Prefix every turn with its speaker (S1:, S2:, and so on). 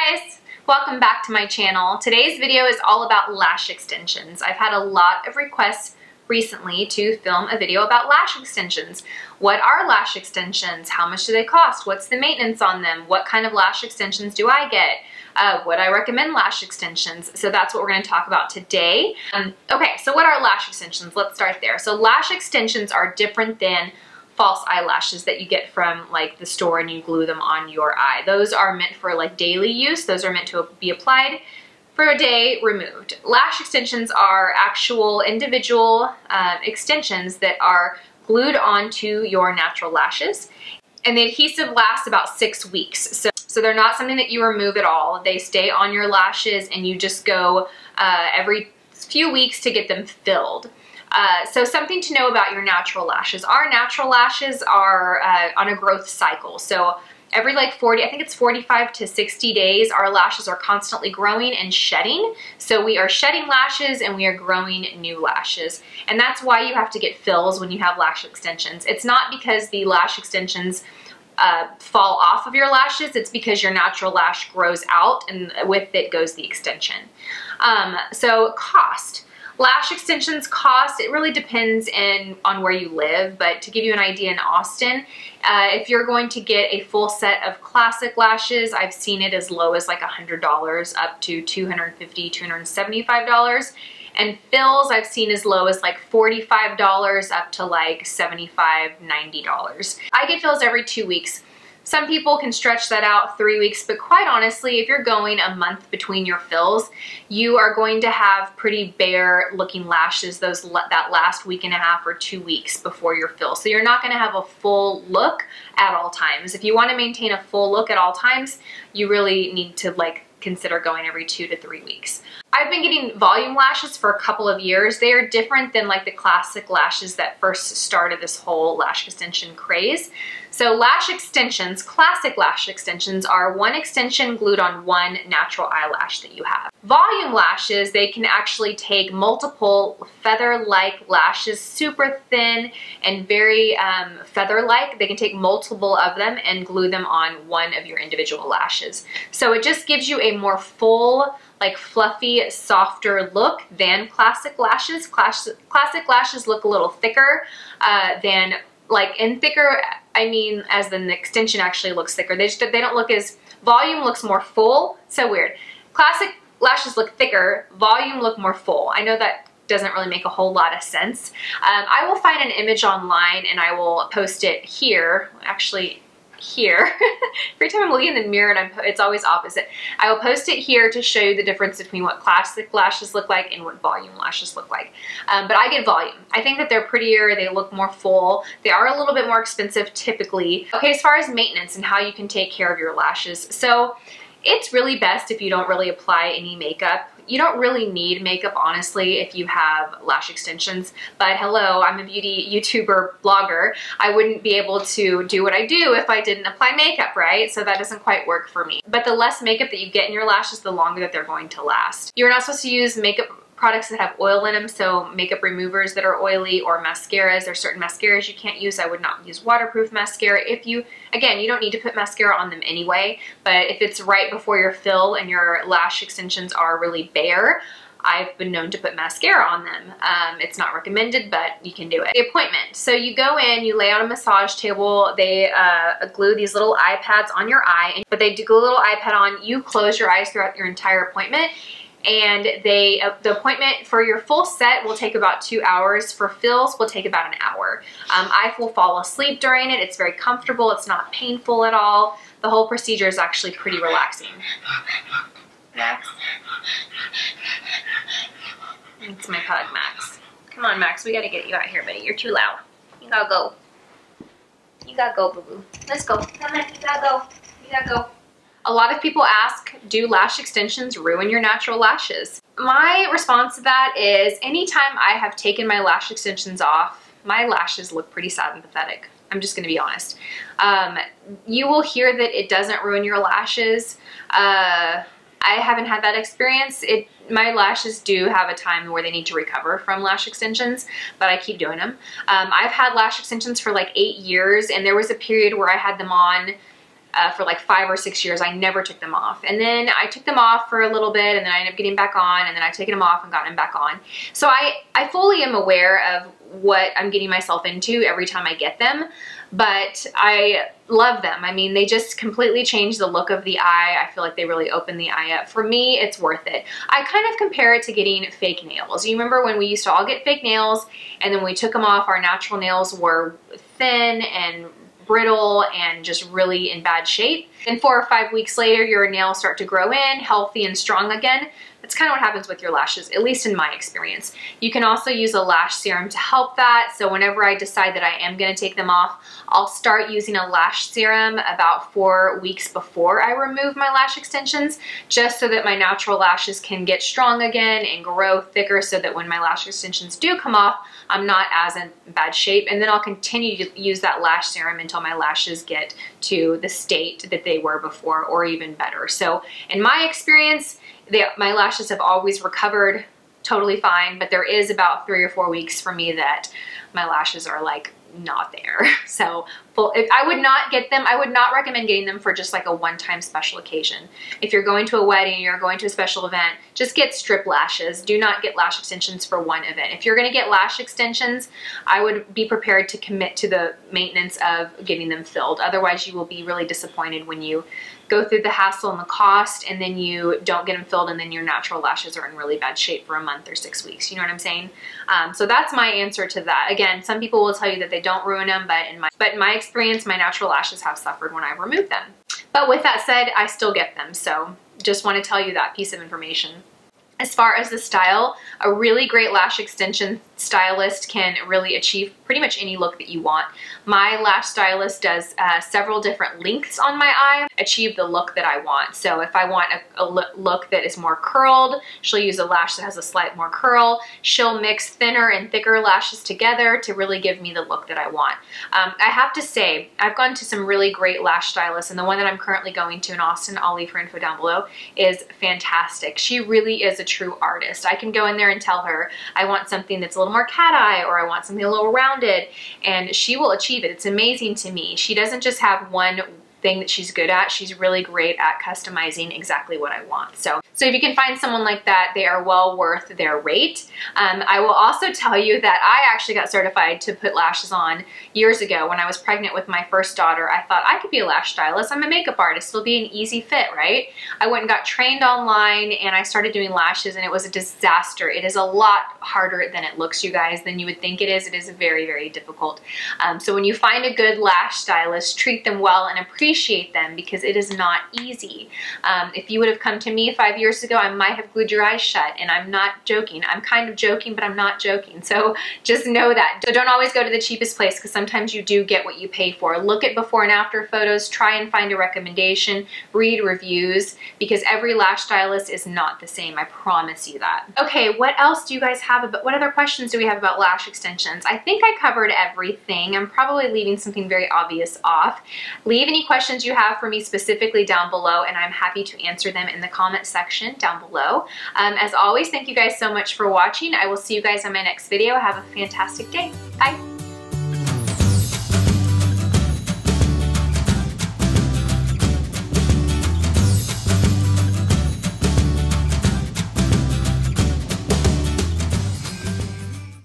S1: guys! Welcome back to my channel. Today's video is all about lash extensions. I've had a lot of requests recently to film a video about lash extensions. What are lash extensions? How much do they cost? What's the maintenance on them? What kind of lash extensions do I get? Would I recommend lash extensions? So that's what we're going to talk about today. Okay, so what are lash extensions? Let's start there. So lash extensions are different than false eyelashes that you get from like the store and you glue them on your eye. Those are meant for like daily use. Those are meant to be applied for a day, removed. Lash extensions are actual individual extensions that are glued onto your natural lashes, and the adhesive lasts about 6 weeks. So they're not something that you remove at all. They stay on your lashes and you just go every few weeks to get them filled. So something to know about your natural lashes. Our natural lashes are on a growth cycle. So every like 45 to 60 days, our lashes are constantly growing and shedding. So we are shedding lashes and we are growing new lashes. And that's why you have to get fills when you have lash extensions. It's not because the lash extensions fall off of your lashes. It's because your natural lash grows out and with it goes the extension. So cost. Lash extensions cost, it really depends on where you live, but to give you an idea, in Austin, if you're going to get a full set of classic lashes, I've seen it as low as like $100 up to $250, $275. And fills I've seen as low as like $45 up to like $75, $90. I get fills every 2 weeks. Some people can stretch that out 3 weeks, but quite honestly, if you're going a month between your fills, you are going to have pretty bare looking lashes that last week and a half or 2 weeks before your fill. So you're not going to have a full look at all times. If you want to maintain a full look at all times, you really need to like consider going every 2 to 3 weeks. I've been getting volume lashes for a couple of years. They are different than like the classic lashes that first started this whole lash extension craze. So lash extensions, classic lash extensions, are one extension glued on one natural eyelash that you have. Volume lashes, they can actually take multiple feather-like lashes, super thin and very feather-like. They can take multiple of them and glue them on one of your individual lashes. So it just gives you a more full, like fluffy, softer look than classic lashes. Classic lashes look a little thicker than, like, and thicker, I mean as in the extension actually looks thicker. They don't look as, volume looks more full. So weird. Classic lashes look thicker, volume look more full. I know that doesn't really make a whole lot of sense. I will find an image online and I will post it here, actually here. Every time I'm looking in the mirror and it's always opposite. I will post it here to show you the difference between what classic lashes look like and what volume lashes look like. But I get volume. I think that they're prettier, they look more full, they are a little bit more expensive typically. Okay, as far as maintenance and how you can take care of your lashes. So it's really best if you don't really apply any makeup. You don't really need makeup, honestly, if you have lash extensions. But hello, I'm a beauty YouTuber blogger. I wouldn't be able to do what I do if I didn't apply makeup, right? So that doesn't quite work for me. But the less makeup that you get in your lashes, the longer that they're going to last. You're not supposed to use makeup products that have oil in them, so makeup removers that are oily or mascaras. There's certain mascaras you can't use. I would not use waterproof mascara. If you, again, you don't need to put mascara on them anyway, but if it's right before your fill and your lash extensions are really bare, I've been known to put mascara on them. It's not recommended, but you can do it. The appointment. So you go in, you lay on a massage table, they glue these little eye pads on your eye, but they do glue a little eye pad on, you close your eyes throughout your entire appointment, and the appointment for your full set will take about 2 hours. For fills will take about an hour. I will fall asleep during it. It's very comfortable. It's not painful at all. The whole procedure is actually pretty relaxing. Max. It's my pug, Max. Come on, Max. We gotta get you out here, buddy. You're too loud. You gotta go. You gotta go, boo-boo. Let's go. Come on. You gotta go. You gotta go. A lot of people ask, do lash extensions ruin your natural lashes? My response to that is, anytime I have taken my lash extensions off, my lashes look pretty sad and pathetic. I'm just gonna be honest. You will hear that it doesn't ruin your lashes. I haven't had that experience. My lashes do have a time where they need to recover from lash extensions, but I keep doing them. I've had lash extensions for like 8 years, and there was a period where I had them on for like 5 or 6 years. I never took them off. And then I took them off for a little bit, and then I ended up getting back on, and then I've taken them off and gotten them back on. So I fully am aware of what I'm getting myself into every time I get them, but I love them. I mean, they just completely change the look of the eye. I feel like they really open the eye up. For me, it's worth it. I kind of compare it to getting fake nails. You remember when we used to all get fake nails, and then we took them off, our natural nails were thin and brittle and just really in bad shape. Then 4 or 5 weeks later, your nails start to grow in, healthy and strong again. That's kind of what happens with your lashes, at least in my experience. You can also use a lash serum to help that. So whenever I decide that I am going to take them off, I'll start using a lash serum about 4 weeks before I remove my lash extensions, just so that my natural lashes can get strong again and grow thicker, so that when my lash extensions do come off, I'm not as in bad shape. And then I'll continue to use that lash serum until my lashes get to the state that they were before, or even better. So in my experience, my lashes have always recovered totally fine, but there is about 3 or 4 weeks for me that my lashes are like not there. So if I would not get them, I would not recommend getting them for just like a one-time special occasion. If you're going to a wedding, you're going to a special event, just get strip lashes. Do not get lash extensions for one event. If you're going to get lash extensions, I would be prepared to commit to the maintenance of getting them filled. Otherwise, you will be really disappointed when you go through the hassle and the cost, and then you don't get them filled, and then your natural lashes are in really bad shape for a month or 6 weeks. You know what I'm saying? So that's my answer to that. Again, some people will tell you that they don't ruin them, but in my experience, my natural lashes have suffered when I've removed them. But with that said, I still get them. So just want to tell you that piece of information. As far as the style, a really great lash extension stylist can really achieve pretty much any look that you want. My lash stylist does several different lengths on my eye, achieve the look that I want. So if I want a look that is more curled, she'll use a lash that has a slight more curl. She'll mix thinner and thicker lashes together to really give me the look that I want. I have to say, I've gone to some really great lash stylists, and the one that I'm currently going to in Austin, I'll leave her info down below, is fantastic. She really is a true artist. I can go in there and tell her I want something that's a little more cat eye, or I want something a little rounded, and she will achieve it. It's amazing to me. She doesn't just have one thing that she's good at. She's really great at customizing exactly what I want. So if you can find someone like that, they are well worth their rate. I will also tell you that I actually got certified to put lashes on years ago when I was pregnant with my first daughter. I thought I could be a lash stylist. I'm a makeup artist. It'll be an easy fit, right? I went and got trained online, and I started doing lashes, and it was a disaster. It is a lot harder than it looks, you guys, than you would think it is. It is very, very difficult. So when you find a good lash stylist, treat them well and appreciate them, because it is not easy. If you would have come to me 5 years ago, I might have glued your eyes shut, and I'm not joking. I'm kind of joking, but I'm not joking. So just know that. So don't always go to the cheapest place, because sometimes you do get what you pay for. Look at before and after photos, try and find a recommendation, read reviews, because every lash stylist is not the same. I promise you that. Okay, what else do you guys have about, what other questions do we have about lash extensions? I think I covered everything. I'm probably leaving something very obvious off. Leave any questions you have for me specifically down below, and I'm happy to answer them in the comment section down below. As always, thank you guys so much for watching. I will see you guys on my next video. Have a fantastic day. Bye.